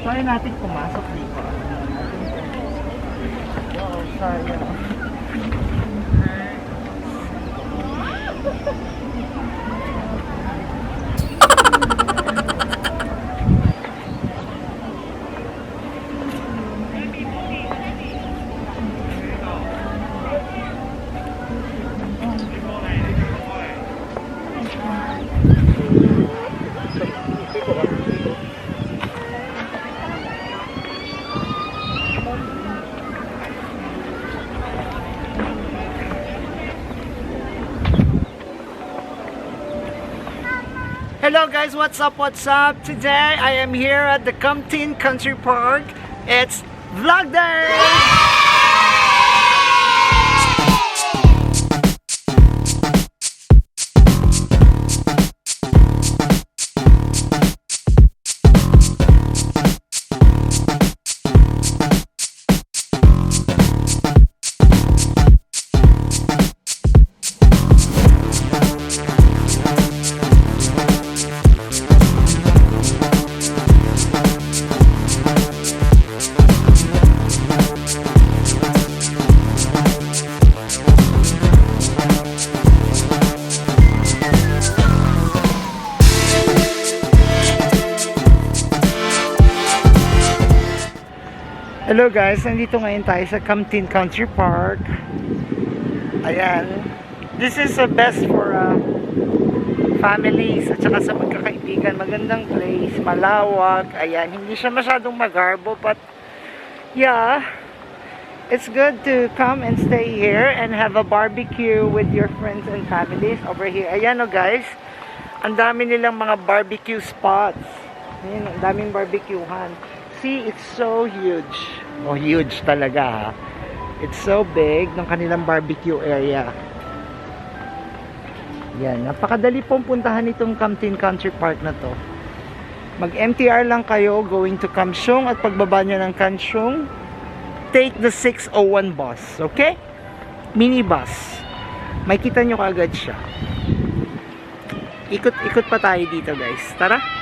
Try natin pumasok dito. Oh, sayang. Hello guys, what's up, what's up? Today I am here at the Kam Tin Country Park. It's vlog day! Hello guys, nandito ngayon tayo sa Kam Tin Country Park. Ayan. This is the best for families at saka sa magkakaibigan. Magandang place, malawak. Ayan, hindi siya masyadong magarbo, but yeah, it's good to come and stay here and have a barbecue with your friends and families over here. Ayan o guys, ang dami nilang mga barbecue spots. Ayan, ang daming barbecuehan. See, it's so huge. Oh, huge talaga ha. It's so big ng kanilang barbecue area. Yan, napakadali pong puntahan itong Kam Tin Country Park na to. Mag-MTR lang kayo going to Kamsyong at pagbaba nyo ng Kamsyong, take the 601 bus, okay? Minibus. May kita nyo kaagad siya. Ikot-ikot pa tayo dito guys. Tara!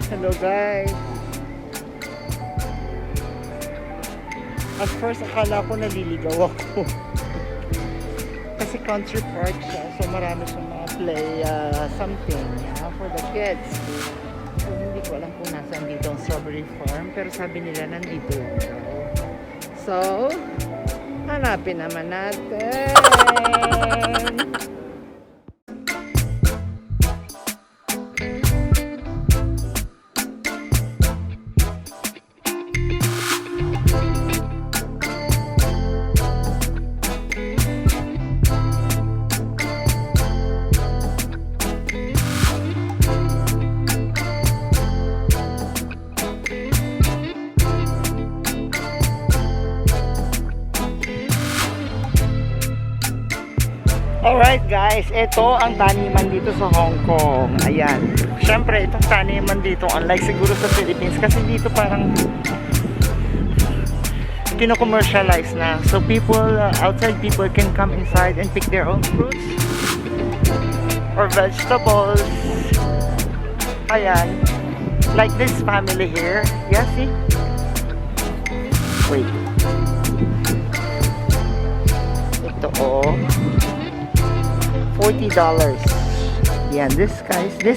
Hello guys. At first akala ko naliligaw ako. Kasi country park siya, so marami siyang mga play something for the kids. So hindi ko alam kung nasaan dito ang strawberry farm, pero sabi nila nandito lang daw. So, hanapin naman natin. Alright guys, ito ang taniman dito sa Hong Kong. Ayan. Siyempre, itong taniman dito, unlike siguro sa Philippines, kasi dito parang kino-commercialize na. So people, outside people can come inside and pick their own fruits or vegetables. Ayan. Like this family here. Yeah, see? Wait. Ito oh. $40. Yeah, this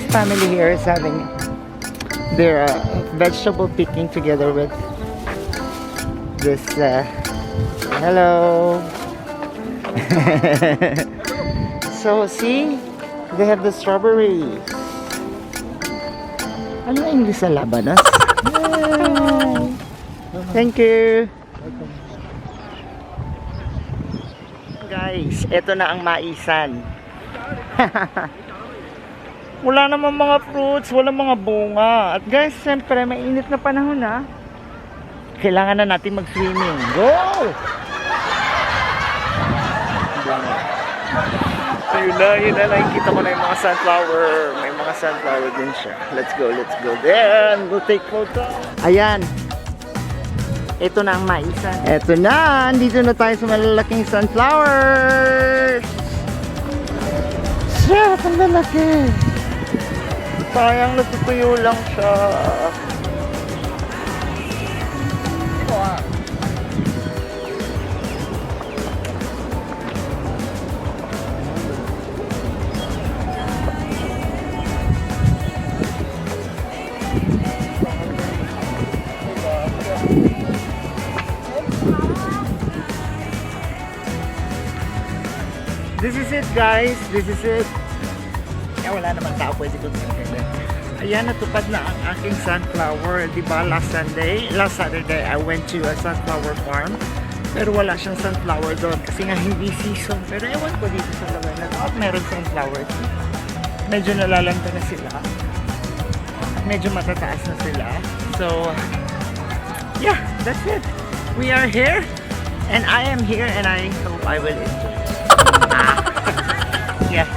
family here is having their vegetable picking together with this hello. So see, they have the strawberries. Ano ang English sa labanos? Thank you. Guys, ito na ang maisan. Wala naman mga fruits, wala mga bunga. At guys, siyempre mainit na panahon na. Kailangan na natin mag-swimming. Go! So yun na, nakikita ko na yung mga sunflower. May mga sunflower din siya. Let's go there and we'll take photo. Ayan. Ito na ang maisan. Ito na, andito na tayo sa malalaking sunflowers. Sarap, ang lalaki. Sayang natutuyo lang siya. Wow. This is it guys, this is it. Wala naman tao pwede kong sabihin. Ayan, natupad na ang aking sunflower. Diba last Saturday I went to a sunflower farm, pero wala siyang sunflower doon kasi nga hindi season. Pero ewan ko dito sa lugar na at meron sunflower. Medyo nalalanta na sila, medyo matataas na sila. So yeah, that's it. We are here and I am here and I hope I will enjoy. Yes,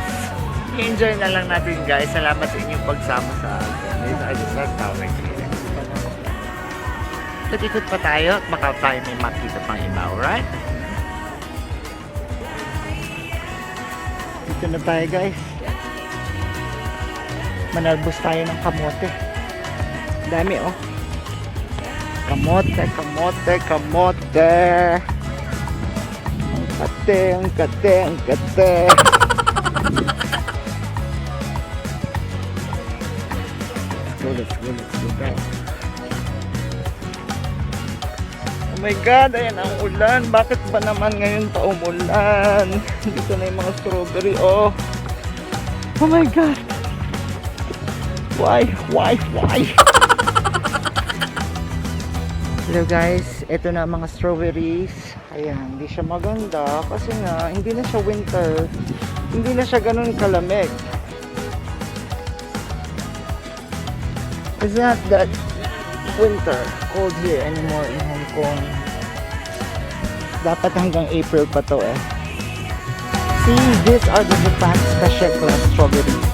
i-enjoy na lang natin guys. Salamat sa inyong pagsama sa akin. I just have tawag here. Ikot pa tayo at baka tayo may makita pang iba, alright? Dito na tayo guys. Manalbos tayo ng kamote. Dami oh. Kamote. Ang kate. Let's go guys. Oh my god, ayan ang ulan. Bakit ba naman ngayon pa umulan? Dito na yung mga strawberry oh. Oh my god. Why? Hello guys, ito na mga strawberries. Ayan, hindi siya maganda kasi nga hindi na siya winter. Hindi na siya ganun kalamig. It's not that winter, cold here anymore in Hong Kong. Dapat hanggang April pa to eh. See, these are the Japan special class strawberries.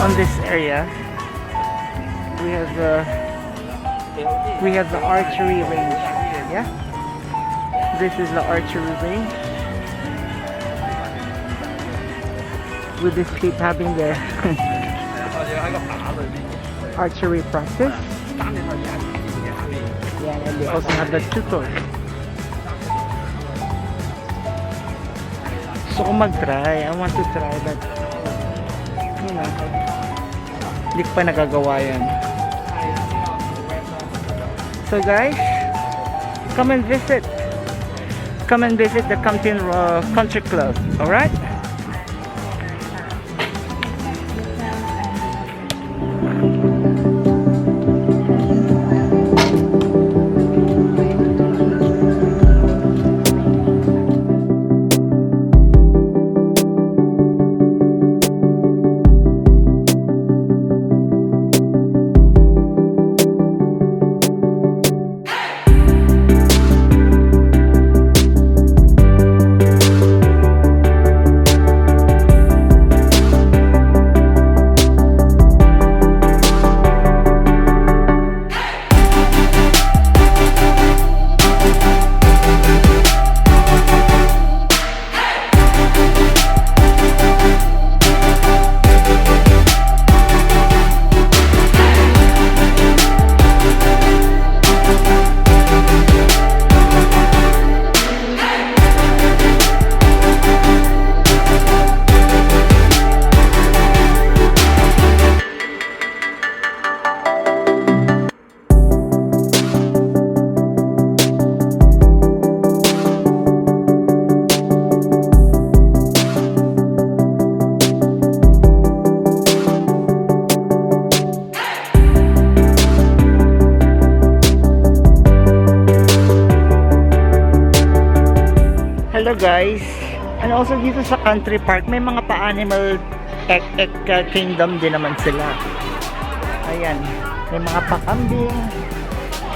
on this area, we have the archery range. Yeah, this is the archery range. With this keep having the archery practice. Yeah, and they also have the tutor. So kung mag-try, I want to try, but you know, hindi ko pa nagagawa yan. So guys, come and visit the Kam Tin Country Club. Alright? Hello guys, and also dito sa country park may mga pa-animal kingdom din naman sila. Ayan, may mga pa-kambing,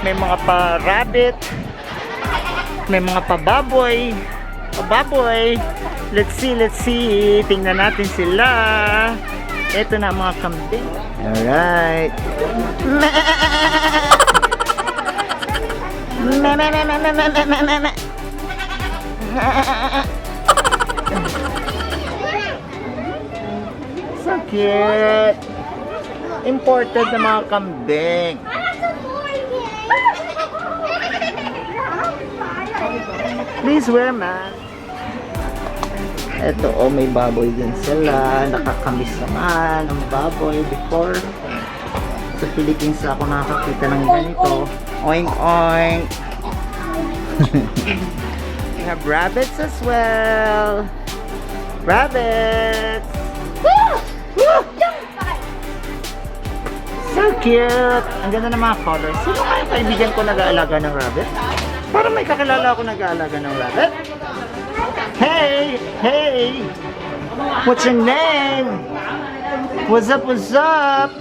may mga pa-rabbit, may mga pa-baboy. Pa-baboy, let's see, tingnan natin sila. Ito na mga kambing. Alright. So cute. Imported na mga kambing. Please wear mask. Ito, oh, may baboy din sila. Nakakamiss naman ang baboy before. Sa Philippines ako nakakita ng ganito. Oink oink. We have rabbits as well. Rabbits. Woo! Woo! So cute. Ang ganda ng mga colors. Sino kaya kaibigan ko nag-aalaga ng rabbit? Parang may kakilala ako nag-aalaga ng rabbit. Hey! Hey! What's your name? What's up? What's up?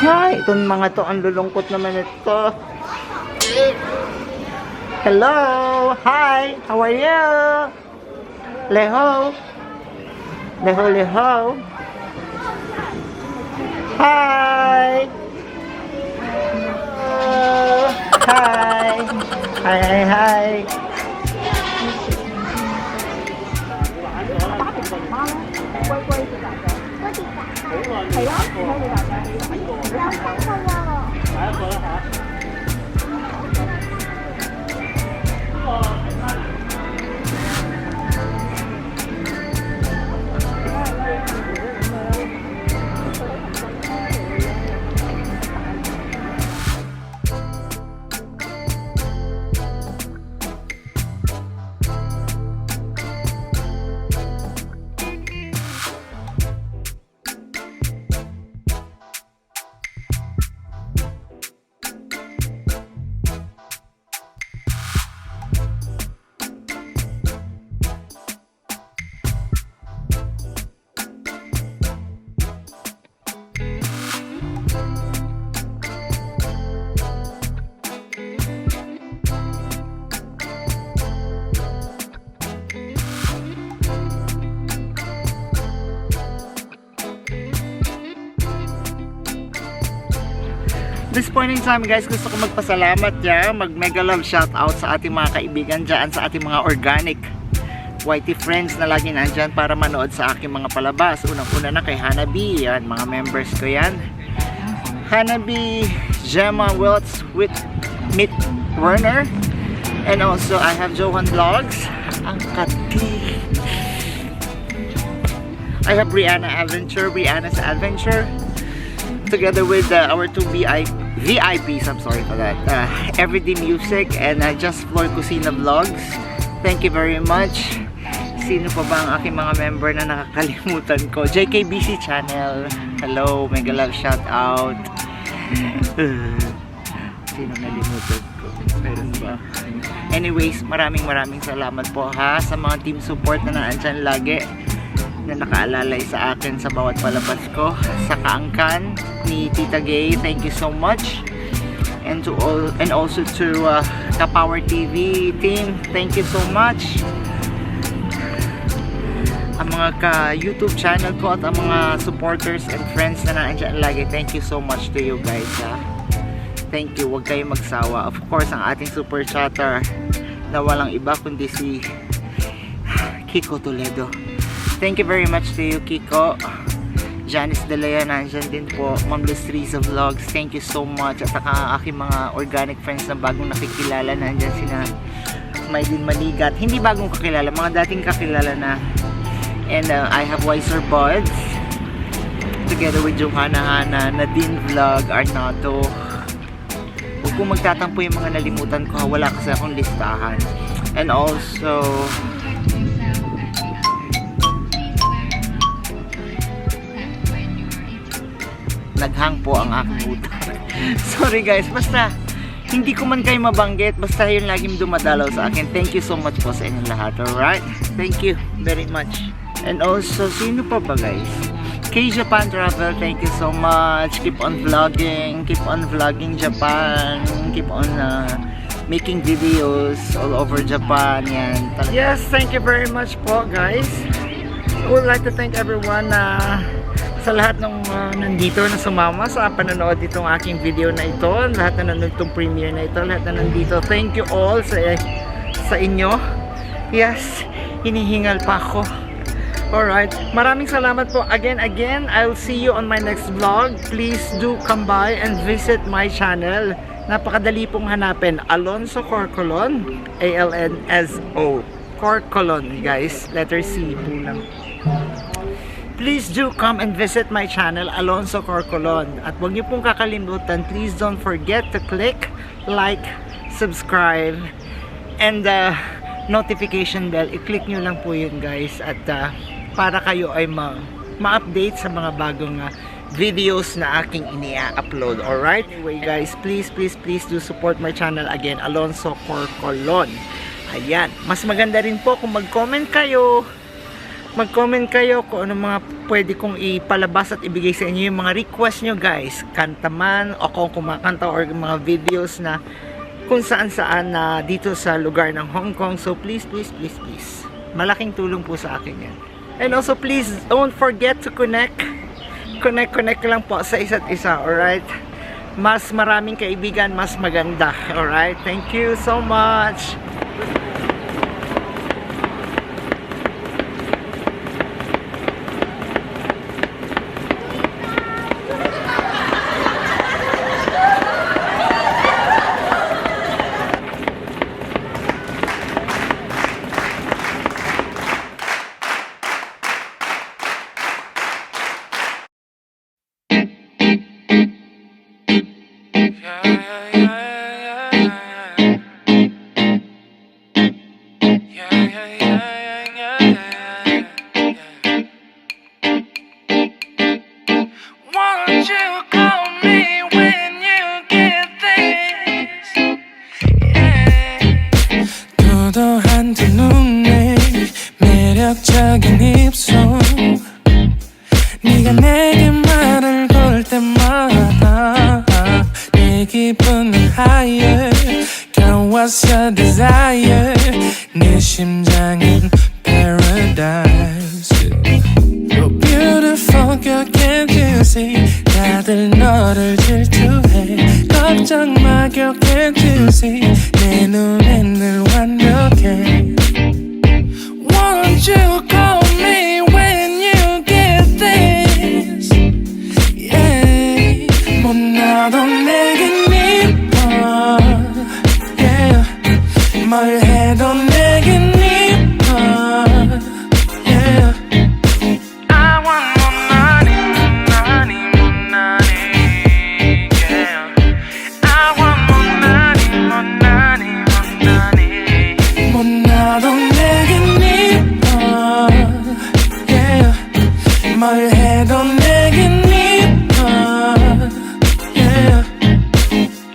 Hi! Itong mga to, ang lulungkot naman ito. Hello! Hi! How are you? Leho! Leho, leho! Hi! Hi! Hi, hi, hi! This point in time guys, gusto ko magpasalamat mag-mega love shout out sa ating mga kaibigan dyan, sa ating mga organic whitey friends na lagi nandyan para manood sa aking mga palabas. Unang-una na kay Hanabi, yan, mga members ko yan. Hanabi, Gemma Wiltz with Meet Werner, and also I have Johan Vlogs, ang kati. I have Brianna's Adventure, together with our two VIPs, I'm sorry for that, Everyday Music and Just Floor Kusina Vlogs. Thank you very much. Sino pa ba ang aking mga member na nakakalimutan ko? JKBC Channel, hello, mega love shout out. Sino nalimutan ko? Meron ba? Anyways, maraming salamat po sa mga team support na naandyan lagi, na nakaalalay sa akin sa bawat palabas ko. Sa kaangkan ni Tita Gay, thank you so much. And also to Kapower TV team, thank you so much. Ang mga ka-YouTube channel ko at ang mga supporters and friends na naandyan lagi, thank you so much to you guys Thank you, huwag kayong magsawa. Of course, ang ating super chatter na walang iba kundi si Kiko Toledo. Thank you very much to you, Kiko. Janice Delaya, nandyan din po. Ma'am Lustrisa Vlogs, thank you so much. At ang aking mga organic friends na bagong nakikilala, nandyan sina Maylin Maligat. Hindi bagong kakilala, mga dating kakilala na. And I have Wiser Buds, together with Johanna Hana, Nadine Vlog, Arnato. Huwag kong magtatampo yung mga nalimutan ko, wala kasi akong listahan. And also naghang po ang aking utang. Sorry guys, basta hindi ko man kayo mabanggit, basta yun laging dumadalaw sa akin. Thank you so much po sa inyong lahat, alright? Thank you very much. And also, sino pa ba guys? K-Japan Travel, thank you so much. Keep on vlogging Japan. Keep on making videos all over Japan. Yan. Yes, thank you very much po guys. I would like to thank everyone sa lahat ng nandito na sumama sa panonood itong aking video na ito. Lahat na nanonood itong premiere na ito. Lahat na nandito. Thank you all sa inyo. Yes, hinihingal pa ako. Alright, maraming salamat po again. I'll see you on my next vlog. Please do come by and visit my channel. Napakadali pong hanapin, Alonzo Corcolon, ALNSO Corcolon guys, letter C po lang. Please do come and visit my channel, Alonzo Corcolon. At huwag niyo pong kakalimutan, please don't forget to click like, subscribe, and notification bell. I-click nyo lang po yun guys, at para kayo ay ma-update sa mga bagong videos na aking ini-upload. Alright? Anyway guys, please do support my channel again, Alonzo Corcolon. Ayan, mas maganda rin po kung mag-comment kayo kung ano mga pwede kong ipalabas at ibigay sa inyo, yung mga request nyo guys, kanta man o kung kumakanta or mga videos na kung saan na dito sa lugar ng Hong Kong. So please, malaking tulong po sa akin yan. And also please don't forget to connect lang po sa isa't isa. Alright, mas maraming kaibigan, mas maganda. Alright, thank you so much. 매력적인 입술 네가 내게 말을 걸 때마다 내 기분은 higher Girl what's your desire 내 심장은 paradise You're beautiful girl can't you see 다들 너를 질투해 살짝 막역해주지 내 눈엔 늘 완벽해 Won't you call me when you get this Yeah 못나도 내겐 이뻐 Yeah 뭘 해도 내겐 이뻐 Yeah I want more money, money, more money Yeah I want more money, more money, more money 못나도 내겐 이뻐 Yeah 뭘 해도 내겐 이뻐 Yeah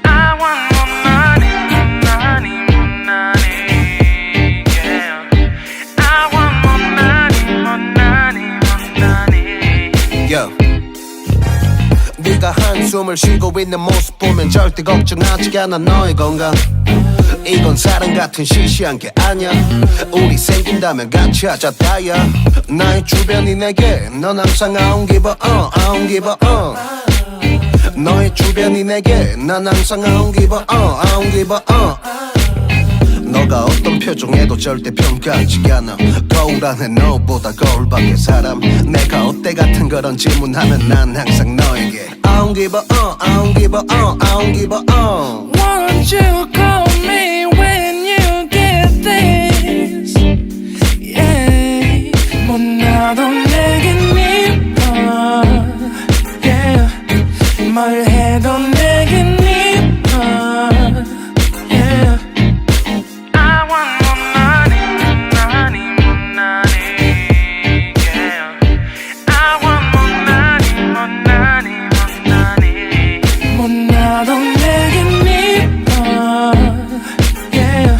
I want more money, more money, more money Yeah I want more money, more money, more money Yo. 네가 한숨을 쉬고 있는 모습 보면 절대 걱정하지 않아 너의 건강 이건 사랑 같은 시시한 게 아니야 우리 생긴다면 같이 하자 다야 나의 주변이 내게 넌 항상 I don't give a I don't give a 너의 주변이 내게 난 항상 I don't give a I don't give a 너가 어떤 표정에도 절대 평가하지 않아 거울 안에 너보다 거울 밖의 사람 내가 어때 같은 그런 질문하면 난 항상 너에게 I don't give a I don't give a I don't give a Won't you call me when you get this Yeah 못나도 내겐 이뻐 Yeah 뭘 해도 내겐 이뻐 Yeah I want more money, money, more money Yeah I want more money, more money, more money 못나도 내겐 이뻐 Yeah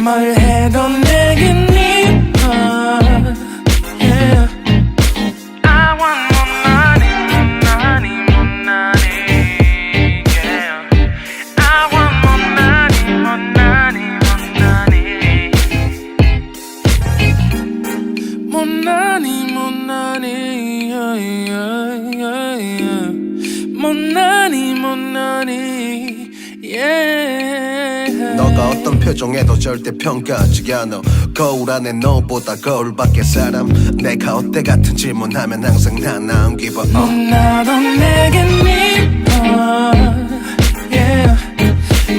뭘 해도 내겐 이뻐 Yeah I want more money, more money, more money Yeah I want more money, more money, more money more money, more money yeah, yeah, yeah, yeah. more money, more money yeah 너가 어떤 표정에도 절대 평가하지 않아 거울 안에 너보다 거울 밖의 사람 내가 어때 같은 질문하면 항상 난 I don't give a 나도 내겐 이뻐 Yeah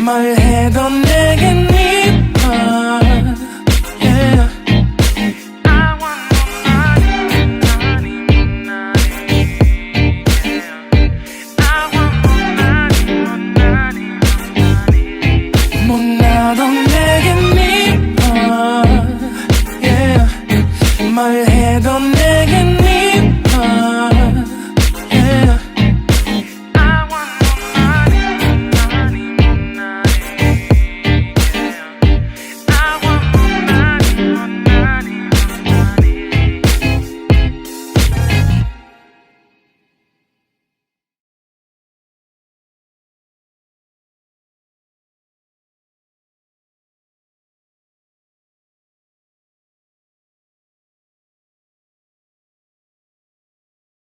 뭘 해도 내겐